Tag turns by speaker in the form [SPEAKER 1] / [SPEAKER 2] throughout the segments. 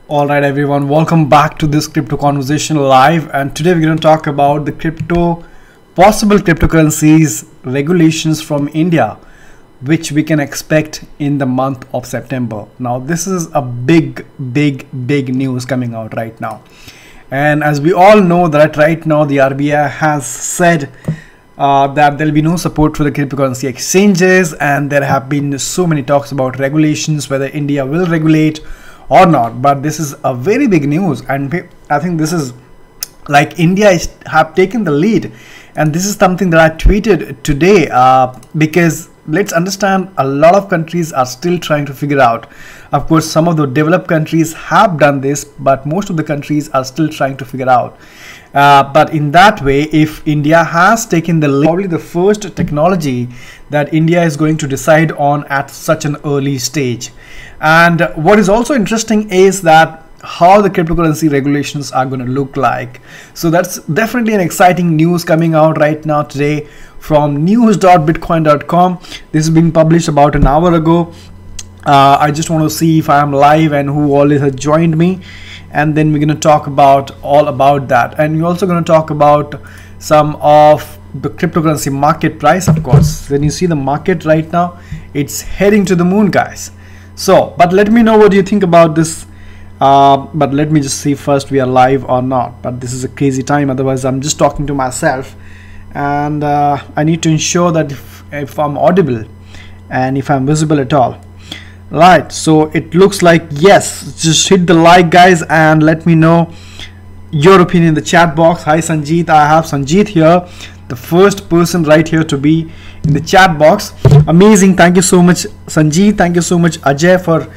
[SPEAKER 1] Alright everyone, welcome back to this crypto conversation live, and today we're going to talk about the possible cryptocurrencies regulations from India which we can expect in the month of September. Now this is a big news coming out right now, and as we all know that right now the RBI has said that there will be no support for the cryptocurrency exchanges, and there have been so many talks about regulations, whether India will regulate or not. But this is a very big news, and I think this is like India have taken the lead, and this is something that I tweeted today because let's understand, a lot of countries are still trying to figure out. Of course, some of the developed countries have done this, but most of the countries are still trying to figure out. But in that way, if India has taken the lead, probably the first technology that India is going to decide on at such an early stage. And what is also interesting is that how the cryptocurrency regulations are going to look like. So that's definitely an exciting news coming out right now today from news.bitcoin.com. This is being published about an hour ago. I just want to see if I am live and who all has joined me, and then we're going to talk about all about that, and we're also going to talk about some of the cryptocurrency market price. Of course, when you see the market right now, it's heading to the moon, guys. So but let me know what you think about this. But let me just see first we are live or not. But this is a crazy time, otherwise I'm just talking to myself, and I need to ensure that if I'm audible and if I'm visible at all. Right, so it looks like yes. Just hit the like, guys, and let me know your opinion in the chat box. Hi Sanjeet, I have Sanjeet here, the first person right here to be in the chat box. Amazing, thank you so much Sanjeet, thank you so much Ajay for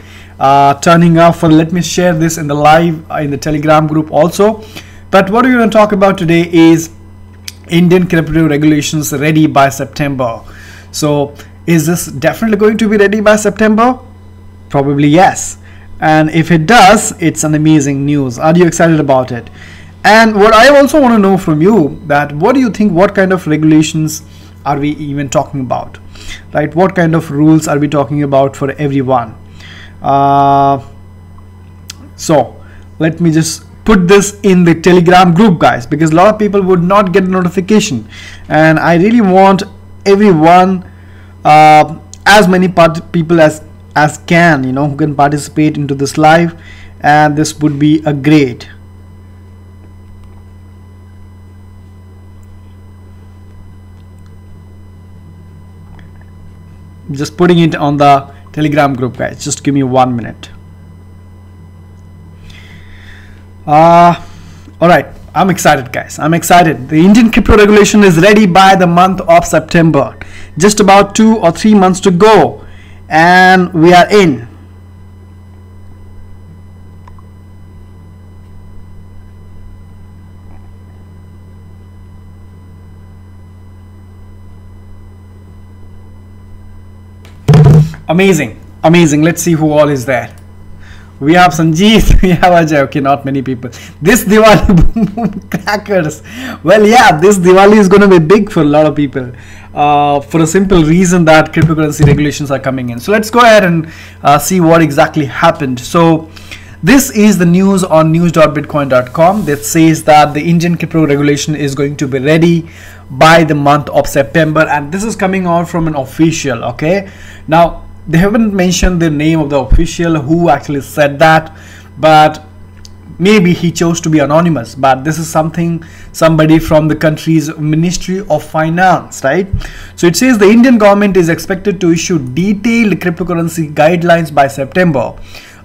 [SPEAKER 1] turning up. For let me share this in the live in the Telegram group also. But what we're going to talk about today is Indian crypto regulations ready by September. So is this definitely going to be ready by September? Probably yes, and if it does, it's an amazing news. Are you excited about it? And what I also want to know from you, that what do you think, what kind of regulations are we even talking about, right? What kind of rules are we talking about for everyone? So let me just put this in the Telegram group, guys, because a lot of people would not get a notification, and I really want everyone, as many people as can, who can participate into this live, and this would be a great. Just putting it on the Telegram group, guys. Just give me 1 minute. All right, I'm excited, guys. I'm excited. The Indian crypto regulation is ready by the month of September. Just about 2 or 3 months to go, and we are in. Amazing. Let's see who all is there. We have Sanjeev, we have Ajay. Okay, not many people. This Diwali boom crackers. Well, yeah, this Diwali is going to be big for a lot of people, for a simple reason that cryptocurrency regulations are coming in. So let's go ahead and see what exactly happened. So this is the news on news.bitcoin.com that says that the Indian crypto regulation is going to be ready by the month of September, and this is coming out from an official. Okay, now they haven't mentioned the name of the official who actually said that, but maybe he chose to be anonymous. But this is somebody from the country's Ministry of Finance, right? So it says the Indian government is expected to issue detailed cryptocurrency guidelines by September.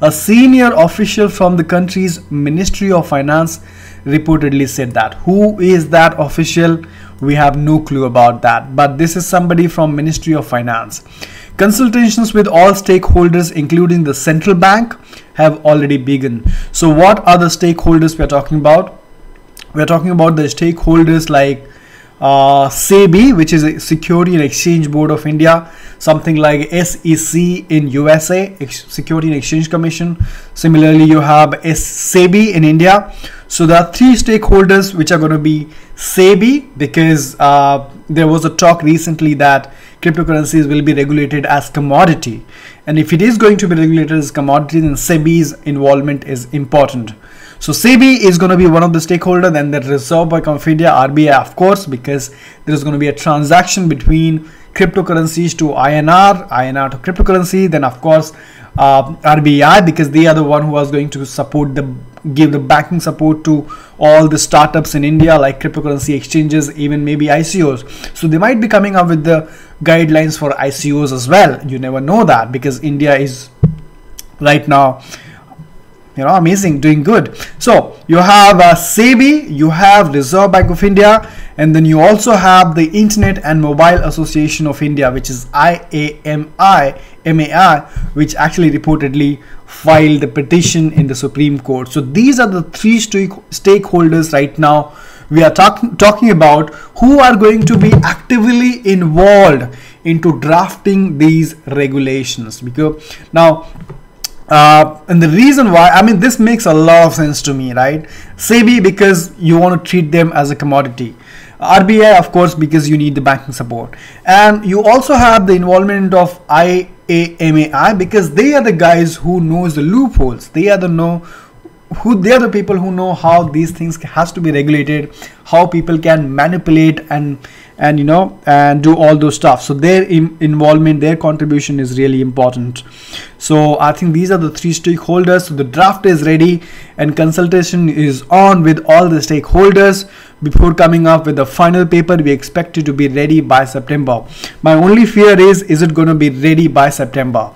[SPEAKER 1] A senior official from the country's Ministry of Finance reportedly said that. Who is that official? We have no clue about that, but this is somebody from Ministry of Finance. Consultations with all stakeholders, including the central bank, have already begun. So what are the stakeholders we are talking about? We are talking about the stakeholders like SEBI, which is a Security and Exchange Board of India, something like SEC in USA, Security and Exchange Commission. Similarly, you have SEBI in India. So there are 3 stakeholders which are going to be SEBI, because there was a talk recently that cryptocurrencies will be regulated as commodity. And if it is going to be regulated as commodity, then SEBI's involvement is important. So SEBI is going to be one of the stakeholders, then the Reserve Bank of India, RBI, of course, because there is going to be a transaction between cryptocurrencies to INR, INR to cryptocurrency. Then of course RBI, because they are the one who is going to give the banking support to all the startups in India, like cryptocurrency exchanges, even maybe ICOs. So they might be coming up with the guidelines for ICOs as well. You never know that, because India is right now, amazing, doing good. So you have SEBI, you have Reserve Bank of India, and then you also have the Internet and Mobile Association of India, which is MAI, which actually reportedly filed the petition in the Supreme Court. So these are the three stakeholders right now we are talking about, who are going to be actively involved into drafting these regulations. Because now and the reason why, this makes a lot of sense to me, right? SEBI, because you want to treat them as a commodity. RBI, of course, because you need the banking support. And you also have the involvement of IAMAI, because they are the guys who knows the loopholes. They are the people who know how these things has to be regulated, how people can manipulate and do all those stuff. So their involvement, their contribution is really important. So I think these are the three stakeholders. So the draft is ready and consultation is on with all the stakeholders before coming up with the final paper. We expect it to be ready by September. My only fear is it going to be ready by September?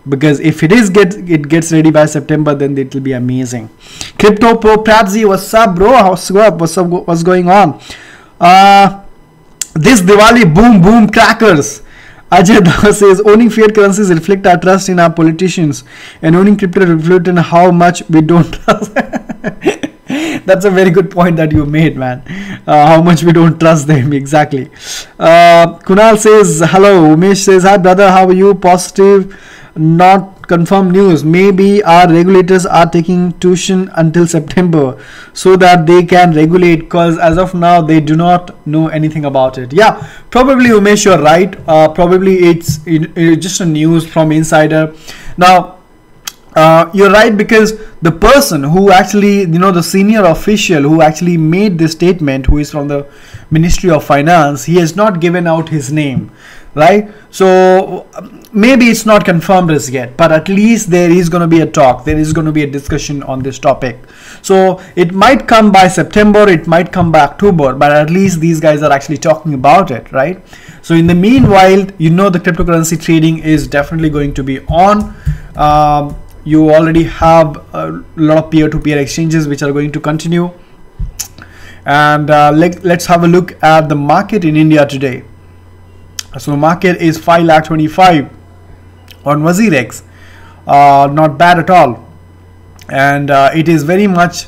[SPEAKER 1] Because if it gets ready by September, then it will be amazing. Crypto Pro Prabzi, what's up, bro? What's going on? This Diwali, boom crackers. Ajay Das says, owning fiat currencies reflect our trust in our politicians, and owning crypto reflect in how much we don't trust. That's a very good point that you made, man. How much we don't trust them, exactly. Kunal says, hello. Umesh says, hi brother, how are you? Positive, not confirmed news. Maybe our regulators are taking tuition until September so that they can regulate, because as of now they do not know anything about it. Yeah, probably Umesh, you're right. Probably it's just a news from insider. Now you're right, because the person who actually, the senior official who actually made this statement, who is from the Ministry of Finance, he has not given out his name, right? So maybe it's not confirmed as yet, but at least there is going to be a talk, there is going to be a discussion on this topic. So it might come by September, it might come by October, but at least these guys are actually talking about it, right? So in the meanwhile, the cryptocurrency trading is definitely going to be on. You already have a lot of peer-to-peer exchanges which are going to continue. And let's have a look at the market in India today. So market is 5,25,000 on WazirX. Not bad at all. And it is very much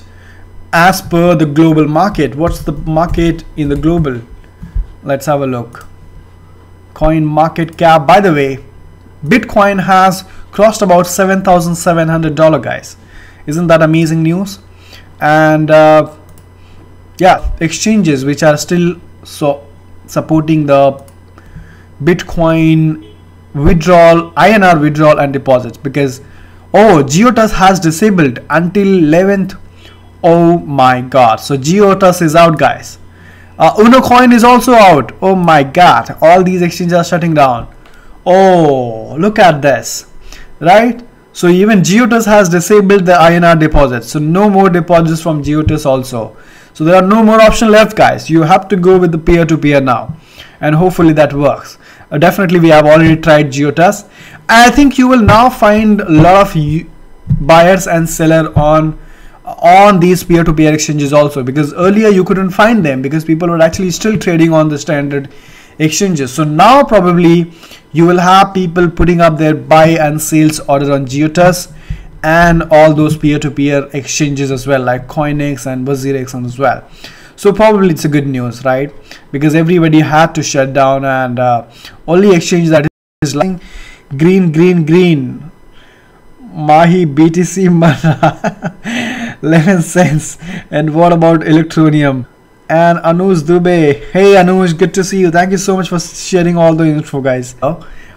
[SPEAKER 1] as per the global market. What's the market in the global? Let's have a look. Coin market cap. By the way, Bitcoin has crossed about $7,700, guys. Isn't that amazing news? And yeah, exchanges which are still supporting the Bitcoin withdrawal, INR withdrawal and deposits, because GeoTus has disabled until 11th. Oh my god, so GeoTus is out, guys. Unocoin is also out. Oh my god, all these exchanges are shutting down. Oh, look at this, right? So even GeoTus has disabled the INR deposits, so no more deposits from GeoTus also. So there are no more options left, guys. You have to go with the peer-to-peer now, and hopefully that works. Definitely we have already tried GeoTus. I think you will now find a lot of buyers and sellers on these peer-to-peer exchanges also, because earlier you couldn't find them because people were actually still trading on the standard exchanges. So now probably you will have people putting up their buy and sales order on GeoTus and all those peer-to-peer exchanges as well, like CoinX and WazirX as well. So probably it's a good news, right? Because everybody had to shut down, and only exchange that is like green Mahi BTC Mana 11 cents. And what about Electronium? and Anuj Dubey. Hey Anuj, good to see you. Thank you so much for sharing all the info, guys.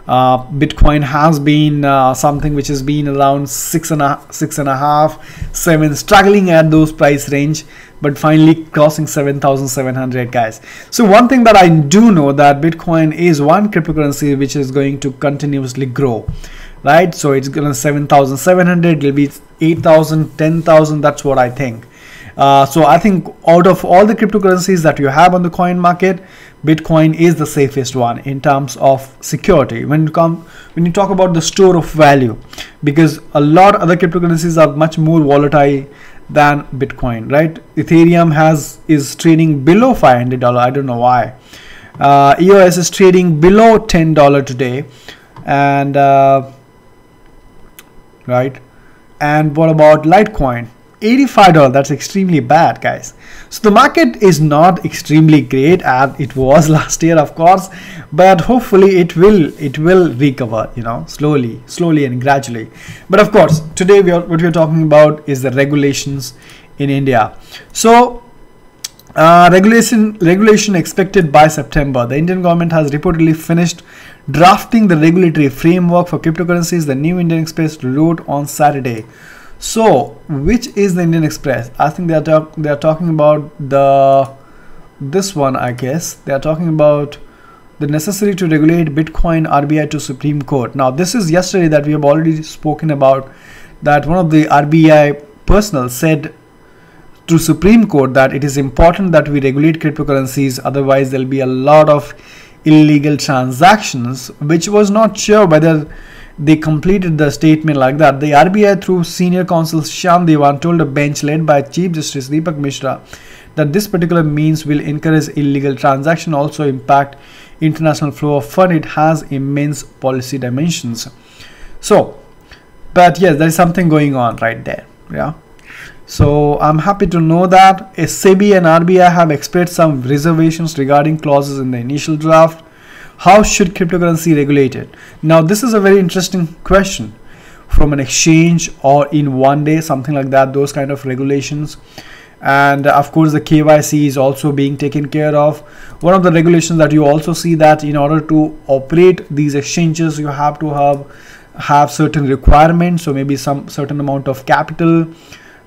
[SPEAKER 1] Bitcoin has been something which has been around six and a half, 7, struggling at those price range, but finally crossing 7,700, guys. So one thing that I do know, that Bitcoin is one cryptocurrency which is going to continuously grow, right? So it's gonna 7,700, it'll be 8,000, 10,000. That's what I think. So I think out of all the cryptocurrencies that you have on the coin market, Bitcoin is the safest one in terms of security when you talk about the store of value, because a lot of other cryptocurrencies are much more volatile than Bitcoin, right? Ethereum is trading below $500. I don't know why. EOS is trading below $10 today, and right. And what about Litecoin? $85. That's extremely bad, guys. So the market is not extremely great as it was last year, of course, but hopefully it will recover, you know, slowly and gradually. But of course, today what we are talking about is the regulations in India. So regulation expected by September. The Indian government has reportedly finished drafting the regulatory framework for cryptocurrencies, the New Indian Express wrote on Saturday. So which is the Indian Express? I think they are talking about this one, I guess. They are talking about the necessity to regulate Bitcoin, RBI to Supreme Court. Now this is yesterday that we have already spoken about, that one of the RBI personnel said to Supreme Court that it is important that we regulate cryptocurrencies, otherwise there'll be a lot of illegal transactions, which was not sure whether they completed the statement like that. The RBI, through senior counsel Shyam Devan, told a bench led by Chief Justice Deepak Mishra that this particular means will encourage illegal transaction, also impact international flow of fund. It has immense policy dimensions. So, but yes, there is something going on right there. Yeah. So I'm happy to know that SEBI and RBI have expressed some reservations regarding clauses in the initial draft. How should cryptocurrency regulate it? Now this is a very interesting question. From an exchange or in one day, something like that, those kind of regulations. And of course the KYC is also being taken care of. One of the regulations that you also see, that in order to operate these exchanges, you have to have certain requirements. So maybe some certain amount of capital,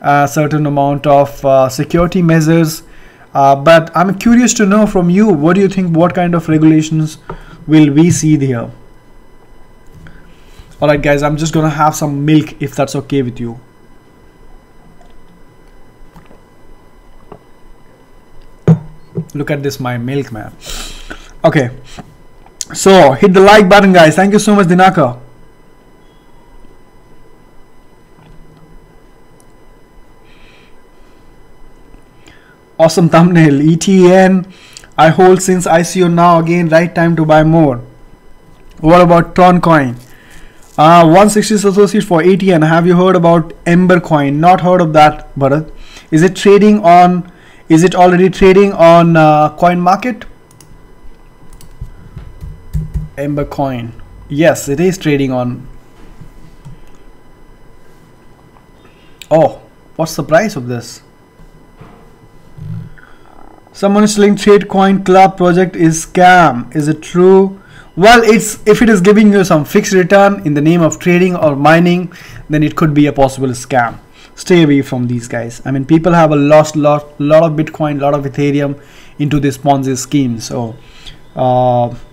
[SPEAKER 1] certain amount of security measures. But I'm curious to know from you, what do you think, what kind of regulations will we see there? Alright guys, I'm just gonna have some milk if that's okay with you. Look at this, my milk, man. Okay, so hit the like button, guys. Thank you so much, Dinaka. Awesome thumbnail. ETN I hold since ICO, now again right time to buy more. What about Tron coin? 160 associate for ATN. Have you heard about Ember coin? Not heard of that, Bharat. Is it trading on, is it already trading on coin market? Ember coin, yes, it is trading on. Oh, what's the price of this? Someone is saying TradeCoin Club project is scam. Is it true? Well, if it is giving you some fixed return in the name of trading or mining, then it could be a possible scam. Stay away from these guys. I mean, people have lost lot of Bitcoin, lot of Ethereum into this Ponzi scheme. So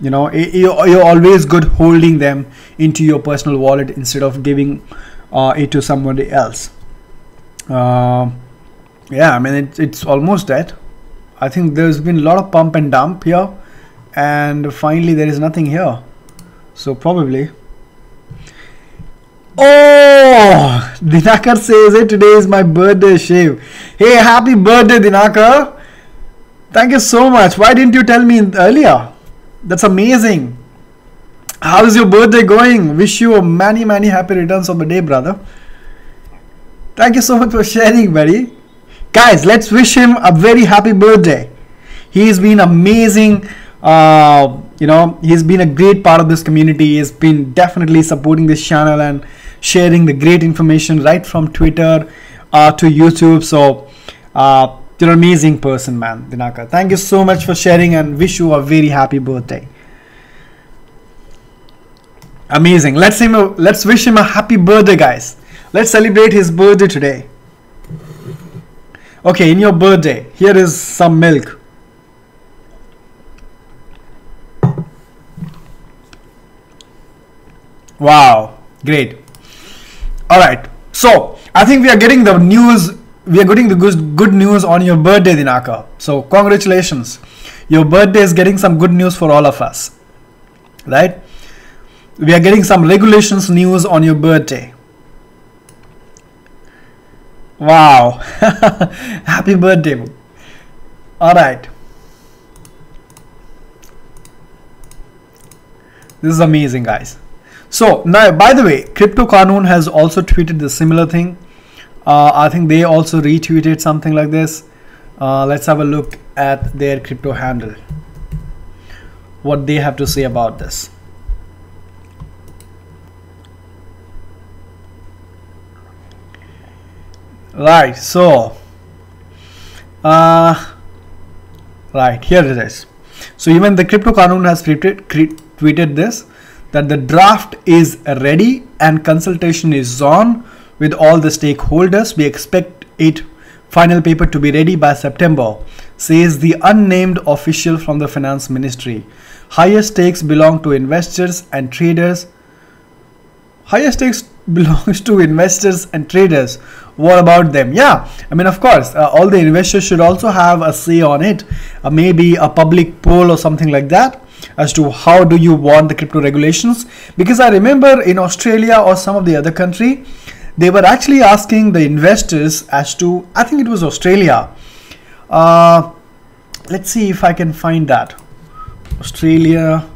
[SPEAKER 1] you know, you're always good holding them into your personal wallet instead of giving it to somebody else. Yeah, I mean, it's almost dead. I think there's been a lot of pump and dump here, and finally there is nothing here. So probably. Oh, Dinakar says it, today is my birthday shave. Hey, happy birthday, Dinakar. Thank you so much. Why didn't you tell me earlier? That's amazing. How is your birthday going? Wish you many happy returns of the day, brother. Thank you so much for sharing, buddy. Guys, let's wish him a very happy birthday. He's been amazing. You know, he's been a great part of this community. He's been definitely supporting this channel and sharing the great information right from Twitter to YouTube. So You're an amazing person, man, Dinakar. Thank you so much for sharing and wish you a very happy birthday. Amazing. Let's wish him a happy birthday, guys. Let's celebrate his birthday today. Okay, in your birthday, here is some milk. Wow, great. All right. So I think we are getting the news. We are getting the good news on your birthday, Dinakar. So congratulations. Your birthday is getting some good news for all of us, right? We are getting some regulations news on your birthday. Wow. Happy birthday. All right. This is amazing, guys. So now, by the way, Crypto Qanun has also tweeted the similar thing. I think they also retweeted something like this. Let's have a look at their crypto handle. What they have to say about this. Right, so right, here it is. So even the Crypto Qanun has tweeted this, that the draft is ready and consultation is on with all the stakeholders. We expect it final paper to be ready by September, says the unnamed official from the Finance Ministry. Higher stakes belong to investors and traders. Higher stakes belongs to investors and traders. What about them? Yeah, I mean, of course, all the investors should also have a say on it. Maybe a public poll or something like that as to how do you want the crypto regulations. Because I remember in Australia or some of the other country, they were actually asking the investors as to, I think it was Australia. Let's see if I can find that. Australia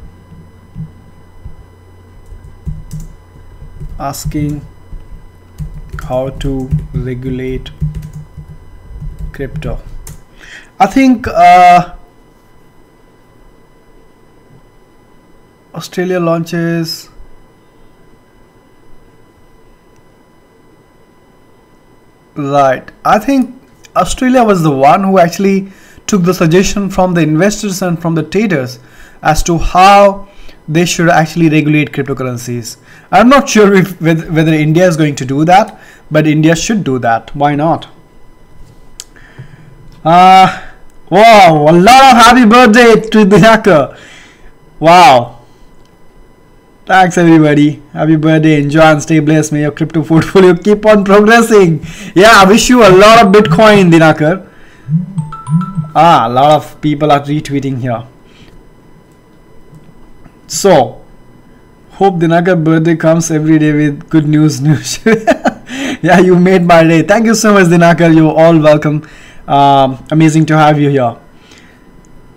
[SPEAKER 1] asking how to regulate crypto. I think Australia launches right. I think Australia was the one who actually took the suggestion from the investors and from the traders as to how they should actually regulate cryptocurrencies. I'm not sure if whether India is going to do that, but India should do that. Why not? Wow, a lot of happy birthday to the hacker. Wow. Thanks everybody. Happy birthday. Enjoy and stay blessed. May your crypto portfolio keep on progressing. Yeah, I wish you a lot of Bitcoin, Dinakar. A lot of people are retweeting here. So, hope Dinakar birthday comes every day with good news. Yeah, you made my day. Thank you so much, Dinakar. You're all welcome. Amazing to have you here.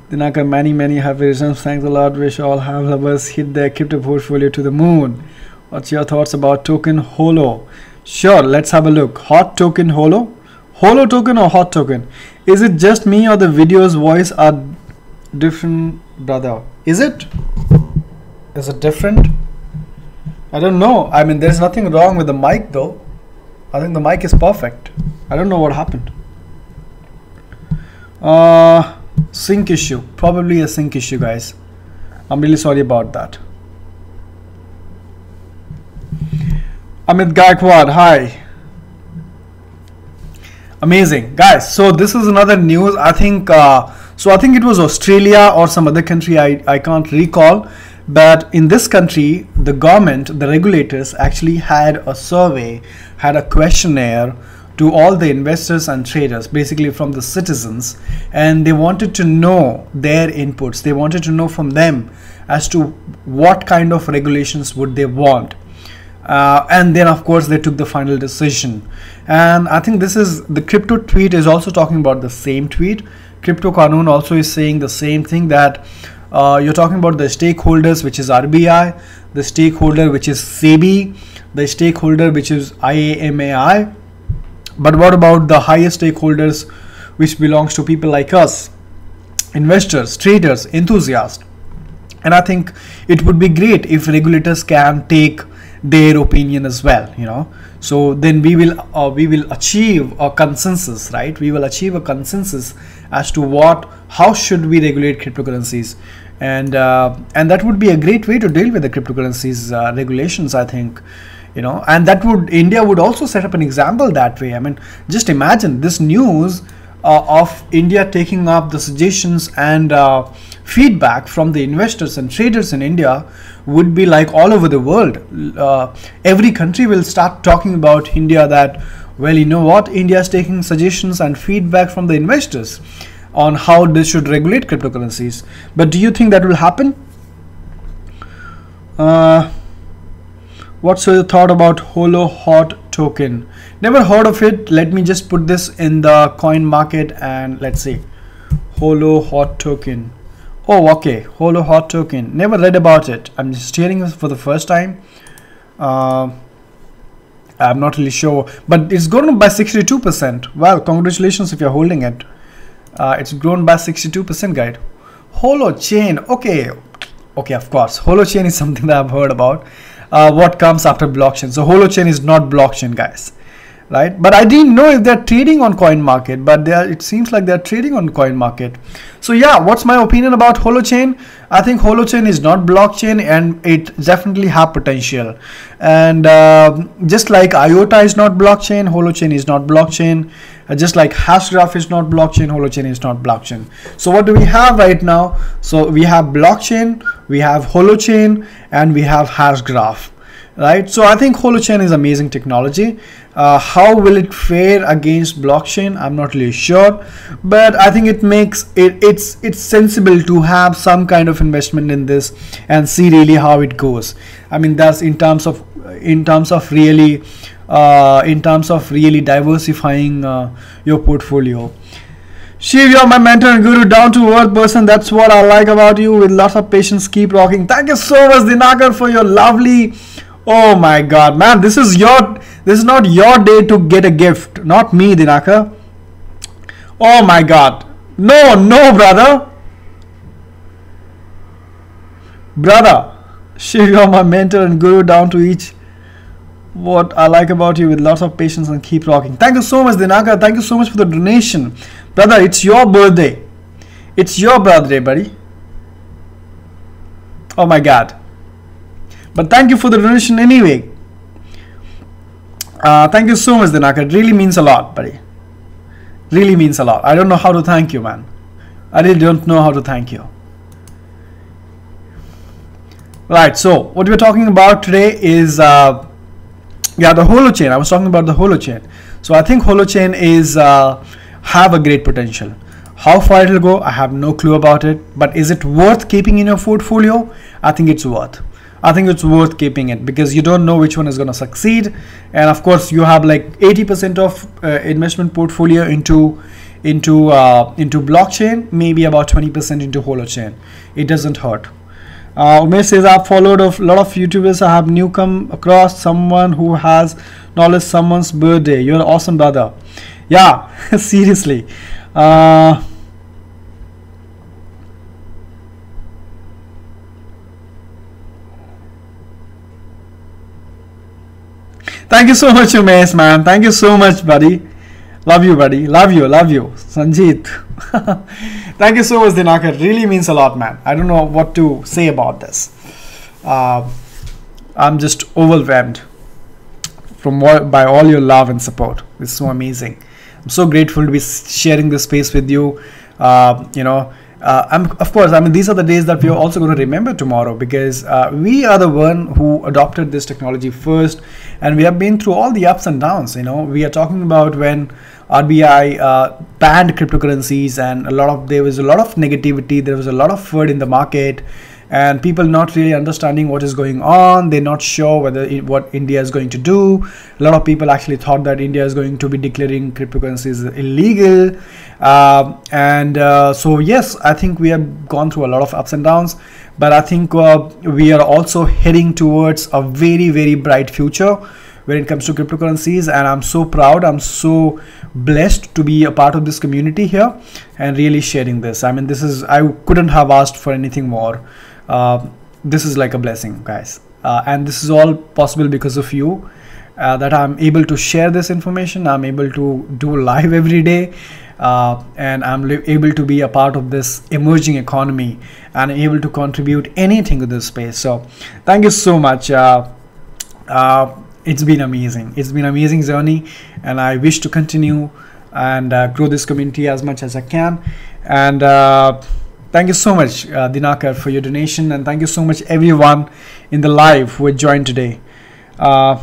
[SPEAKER 1] Dinakar, many happy returns. Thanks a lot. Wish all have lovers hit their crypto portfolio to the moon. What's your thoughts about token Holo? Sure, let's have a look. Hot token Holo? Holo token or hot token? Is it just me or the video's voice are different, brother? Is it? Is it different? I don't know. I mean, there's nothing wrong with the mic though. I think the mic is perfect. I don't know what happened. Sync issue. Probably a sync issue, guys. I'm really sorry about that. Amit Gaikwad, hi. Amazing, guys. So this is another news. I think I think it was Australia or some other country. I can't recall. But in this country, the government, the regulators actually had a survey, had a questionnaire to all the investors and traders, basically from the citizens, and they wanted to know their inputs. They wanted to know from them as to what kind of regulations would they want. And then of course they took the final decision. And I think this is the crypto tweet is also talking about the same tweet. Crypto Qanun also is saying the same thing, that you're talking about the stakeholders, which is RBI, the stakeholder which is SEBI, the stakeholder which is IAMAI. But what about the higher stakeholders, which belongs to people like us, investors, traders, enthusiasts? And I think it would be great if regulators can take their opinion as well, you know. So then we will achieve a consensus, right? We will achieve a consensus as to how should we regulate cryptocurrencies, and that would be a great way to deal with the cryptocurrencies regulations, I think, you know. And India would also set up an example that way. I mean, just imagine this news of India taking up the suggestions and feedback from the investors and traders in India would be like all over the world. Every country will start talking about India, that, well, you know what, India is taking suggestions and feedback from the investors on how they should regulate cryptocurrencies. But do you think that will happen? What's your thought about Holo Hot token? Never heard of it. Let me just put this in the coin market and let's see. Holo Hot token. Oh, okay. Holo Hot token. Never read about it. I'm just hearing this for the first time. I'm not really sure, but it's grown up by 62%. Well, congratulations if you're holding it. It's grown by 62%, guys. Holo chain. Okay, of course. Holo chain is something that I've heard about. What comes after blockchain? So Holo chain is not blockchain, guys, right? But I didn't know if they're trading on coin market, but it seems like they're trading on coin market. So yeah, what's my opinion about Holo chain? I think Holo chain is not blockchain, and it definitely have potential. And just like IOTA is not blockchain, Holo chain is not blockchain. Just like Hashgraph is not blockchain, Holo chain is not blockchain. So what do we have right now? So we have blockchain, we have Holo chain, and we have Hashgraph, right? So I think Holo chain is amazing technology. How will it fare against blockchain? I'm not really sure, but I think it's sensible to have some kind of investment in this and see really how it goes. I mean, that's in terms of really diversifying your portfolio. Shiv, you're my mentor and guru, down to earth person. That's what I like about you. With lots of patience, keep rocking. Thank you so much, Dinakar, for your lovely. Oh my God, man, this is not your day to get a gift. Not me, Dinakar. Oh my God, no, brother. Shiv, you're my mentor and guru, down to each. What I like about you, with lots of patience and keep rocking. Thank you so much, Dinakar. Thank you so much for the donation. Brother, it's your birthday. It's your birthday, buddy. Oh my God. But thank you for the donation anyway. Thank you so much, Dinakar. It really means a lot, buddy. Really means a lot. I don't know how to thank you, man. I really don't know how to thank you. Right, so what we're talking about today is the Holo chain. I was talking about the Holo chain. So I think Holo chain is have a great potential. How far it will go, I have no clue about it. But is it worth keeping in your portfolio? I think it's worth. I think it's worth keeping it, because you don't know which one is going to succeed. And of course, you have like 80% of investment portfolio into blockchain, maybe about 20% into Holo chain. It doesn't hurt. Umesh says, I've followed a lot of YouTubers. I have come across someone who has knowledge someone's birthday. You're awesome, brother. Yeah, seriously. Thank you so much, Umesh, man. Thank you so much, buddy. Love you, buddy. Love you. Sanjeet. Thank you so much, Dinakar. It really means a lot, man. I don't know what to say about this. I'm just overwhelmed by all your love and support. It's so amazing. I'm so grateful to be sharing this space with you. Of course, I mean, these are the days that we are also going to remember tomorrow, because we are the one who adopted this technology first, and we have been through all the ups and downs. You know, we are talking about when RBI banned cryptocurrencies, and there was a lot of negativity. There was a lot of FUD in the market, and people not really understanding what is going on. They're not sure what India is going to do. A lot of people actually thought that India is going to be declaring cryptocurrencies illegal. So yes, I think we have gone through a lot of ups and downs, but I think we are also heading towards a very, very bright future when it comes to cryptocurrencies. And I'm so proud, I'm so blessed to be a part of this community here and really sharing this. I mean, I couldn't have asked for anything more. This is like a blessing, guys. and this is all possible because of you, that I'm able to share this information. I'm able to do live every day, and I'm able to be a part of this emerging economy and able to contribute anything to this space. So thank you so much. It's been amazing. It's been an amazing journey, and I wish to continue and grow this community as much as I can. And thank you so much, Dinakar, for your donation, and thank you so much everyone in the live who joined today. I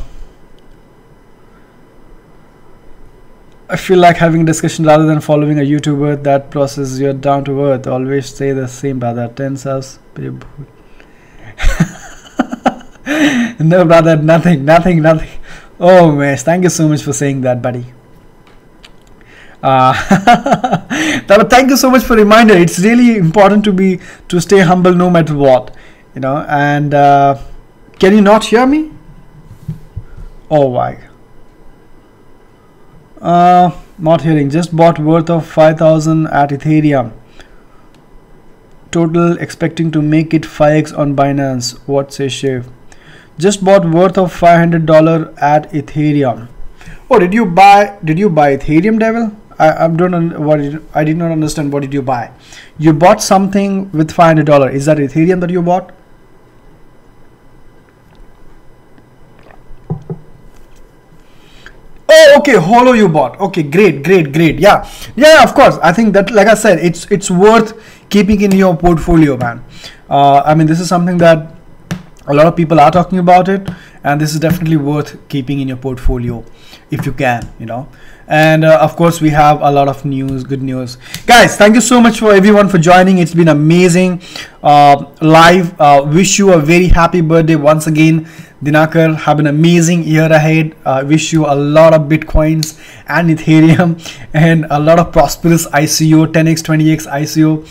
[SPEAKER 1] feel like having a discussion rather than following a YouTuber. That process, you're down to earth. Always stay the same, brother. 10 subs. No, brother, nothing. Oh, man, thank you so much for saying that, buddy. But thank you so much for reminder. It's really important to stay humble no matter what, you know. And can you not hear me? Oh, why? Not hearing. Just bought worth of 5,000 at Ethereum. Total expecting to make it 5x on Binance. What say Shiv? Just bought worth of $500 at Ethereum. Oh, did you buy Ethereum, Devil? I did not understand. What did you buy? You bought something with $500. Is that Ethereum that you bought? Oh, okay, Holo you bought. Okay, great. Yeah, of course. I think that, like I said, it's worth keeping in your portfolio, man. I mean, this is something that a lot of people are talking about it, and this is definitely worth keeping in your portfolio if you can, you know. And of course, we have a lot of news, good news, guys. Thank you so much for everyone for joining. It's been amazing live. Wish you a very happy birthday once again, Dinakar. Have an amazing year ahead. Wish you a lot of Bitcoins and Ethereum and a lot of prosperous ICO, 10x 20x ICO.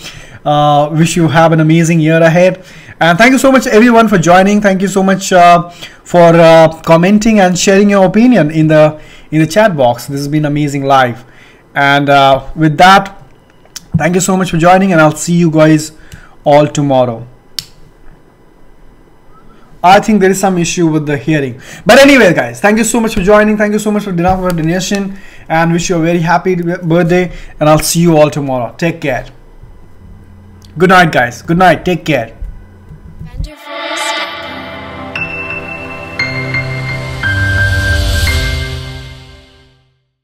[SPEAKER 1] Wish you have an amazing year ahead. And thank you so much everyone for joining. Thank you so much for commenting and sharing your opinion in the chat box. This has been amazing live. And with that, thank you so much for joining, and I'll see you guys all tomorrow. I think there is some issue with the hearing. But anyway, guys, thank you so much for joining. Thank you so much for donation, and wish you a very happy birthday, and I'll see you all tomorrow. Take care. Good night, guys. Good night. Take care.